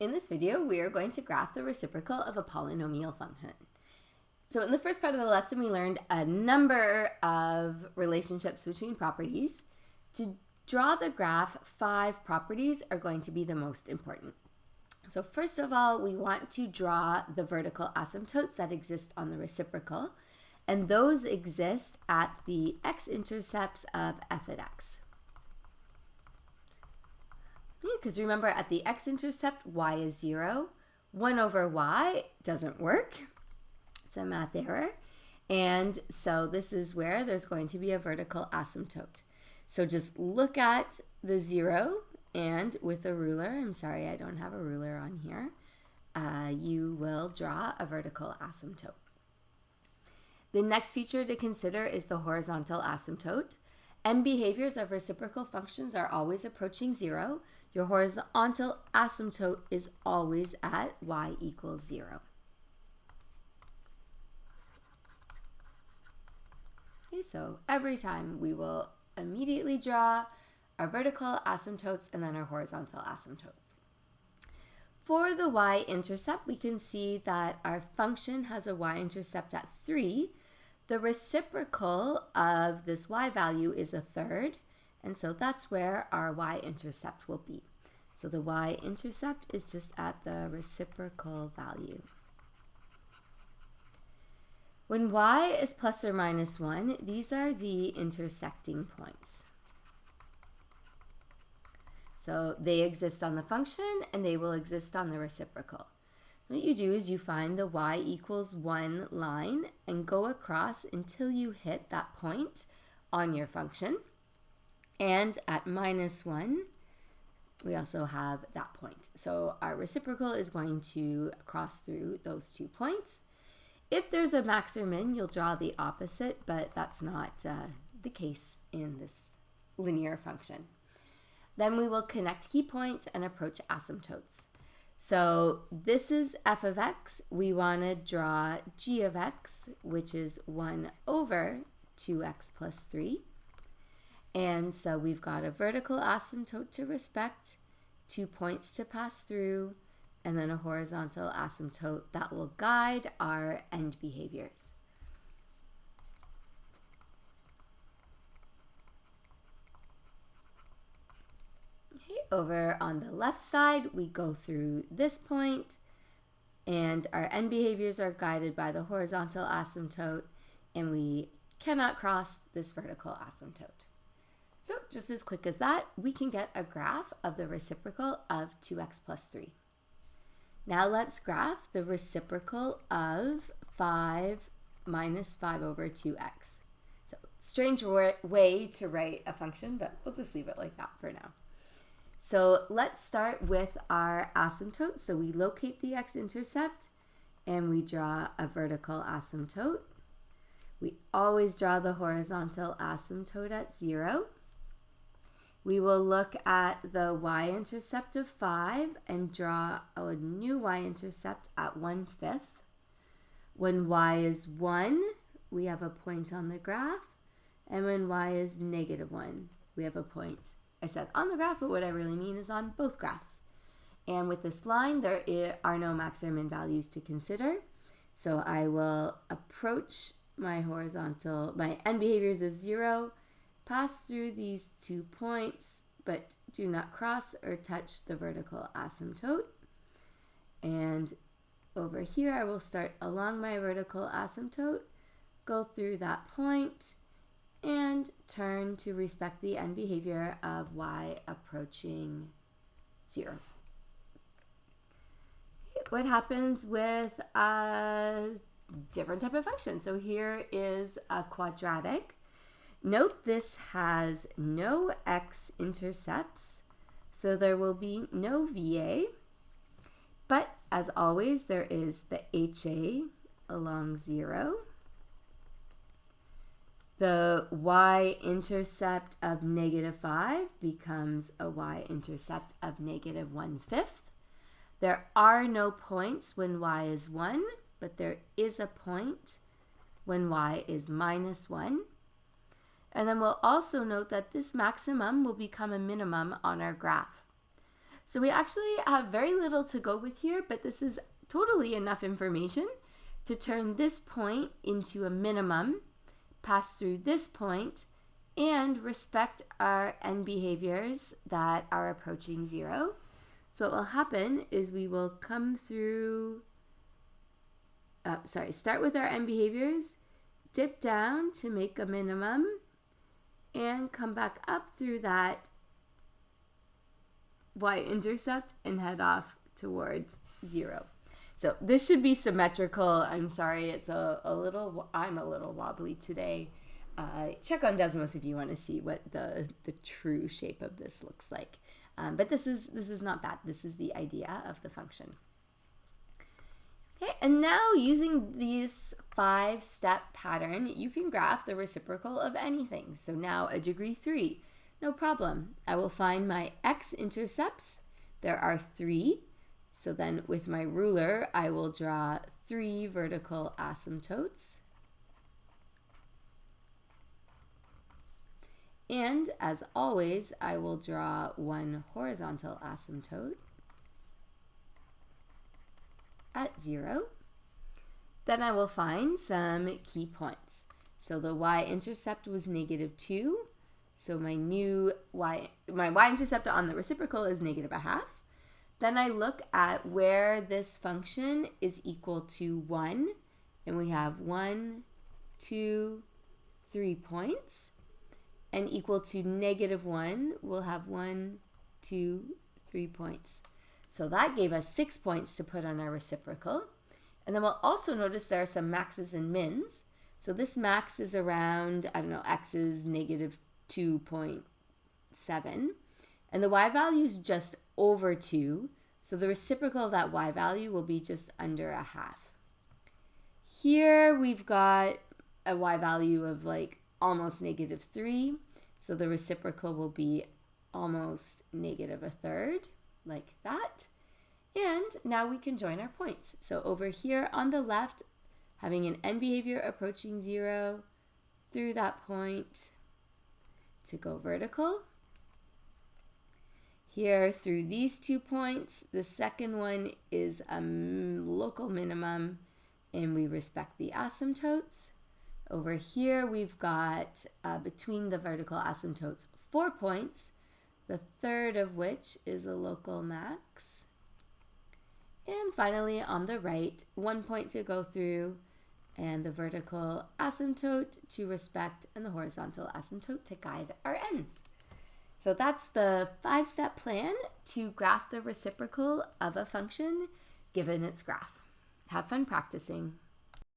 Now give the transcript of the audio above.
In this video, we are going to graph the reciprocal of a polynomial function. So in the first part of the lesson, we learned a number of relationships between properties. To draw the graph, 5 properties are going to be the most important. So first of all, we want to draw the vertical asymptotes that exist on the reciprocal, and those exist at the x-intercepts of f of x. Because remember, at the x-intercept, y is 0. 1 over y doesn't work. It's a math error. And so this is where there's going to be a vertical asymptote. So just look at the 0, and with a ruler, I'm sorry I don't have a ruler on here, you will draw a vertical asymptote. The next feature to consider is the horizontal asymptote. M behaviors of reciprocal functions are always approaching 0. Your horizontal asymptote is always at y equals 0. Okay, so every time we will immediately draw our vertical asymptotes and then our horizontal asymptotes. For the y-intercept, we can see that our function has a y-intercept at 3. The reciprocal of this y value is a third, and so that's where our y-intercept will be. So the y-intercept is just at the reciprocal value. When y is plus or minus 1, these are the intersecting points. So they exist on the function and they will exist on the reciprocal. What you do is you find the y equals 1 line and go across until you hit that point on your function. And at minus 1, we also have that point. So our reciprocal is going to cross through those 2 points. If there's a max or min, you'll draw the opposite, but that's not the case in this linear function. Then we will connect key points and approach asymptotes. So this is f of x. We want to draw g of x, which is 1 over 2x plus 3. And so we've got a vertical asymptote to respect, 2 points to pass through, and then a horizontal asymptote that will guide our end behaviors. Over on the left side, we go through this point, and our end behaviors are guided by the horizontal asymptote, and we cannot cross this vertical asymptote. So just as quick as that, we can get a graph of the reciprocal of 2x plus 3. Now let's graph the reciprocal of 5 minus 5 over 2x. So strange way to write a function, but we'll just leave it like that for now. So let's start with our asymptote. So we locate the x-intercept and we draw a vertical asymptote. We always draw the horizontal asymptote at 0. We will look at the y-intercept of 5 and draw a new y-intercept at 1/5. When y is 1, we have a point on the graph, and when y is negative 1, we have a point. I said on the graph, but what I really mean is on both graphs. And with this line, there are no max or min values to consider. So I will approach my end behaviors of 0, pass through these 2 points, but do not cross or touch the vertical asymptote. And over here, I will start along my vertical asymptote, go through that point, and turn to respect the end behavior of y approaching 0. What happens with a different type of function? So here is a quadratic. Note this has no x-intercepts, so there will be no VA, but as always, there is the HA along 0. The y-intercept of negative 5 becomes a y-intercept of negative 1/5. There are no points when y is 1, but there is a point when y is minus 1. And then we'll also note that this maximum will become a minimum on our graph. So we actually have very little to go with here, but this is totally enough information to turn this point into a minimum, pass through this point, and respect our end behaviors that are approaching 0. So what will happen is we will come through, start with our end behaviors, dip down to make a minimum, and come back up through that y-intercept and head off towards 0. So this should be symmetrical. I'm sorry, I'm a little wobbly today. Check on Desmos if you want to see what the true shape of this looks like. But this is not bad. This is the idea of the function. Okay, and now using this 5-step pattern, you can graph the reciprocal of anything. So now a degree 3, no problem. I will find my x-intercepts. There are 3. So then with my ruler, I will draw 3 vertical asymptotes. And as always, I will draw 1 horizontal asymptote at 0. Then I will find some key points. So the y-intercept was -2. So my y-intercept on the reciprocal is -0.5. Then I look at where this function is equal to 1. And we have 1, 2, 3 points. And equal to -1, we'll have 1, 2, 3 points. So that gave us 6 points to put on our reciprocal. And then we'll also notice there are some maxes and mins. So this max is around, x is -2.7. And the y value is just over 2. So the reciprocal of that y value will be just under 0.5. Here we've got a y value of almost -3. So the reciprocal will be almost -1/3, like that. And now we can join our points. So over here on the left, having an end behavior approaching 0 through that point to go vertical. Here through these 2 points, the second one is a local minimum, and we respect the asymptotes. Over here, we've got between the vertical asymptotes 4 points, the third of which is a local max. And finally, on the right, 1 point to go through, and the vertical asymptote to respect, and the horizontal asymptote to guide our ends. So that's the 5-step plan to graph the reciprocal of a function given its graph. Have fun practicing.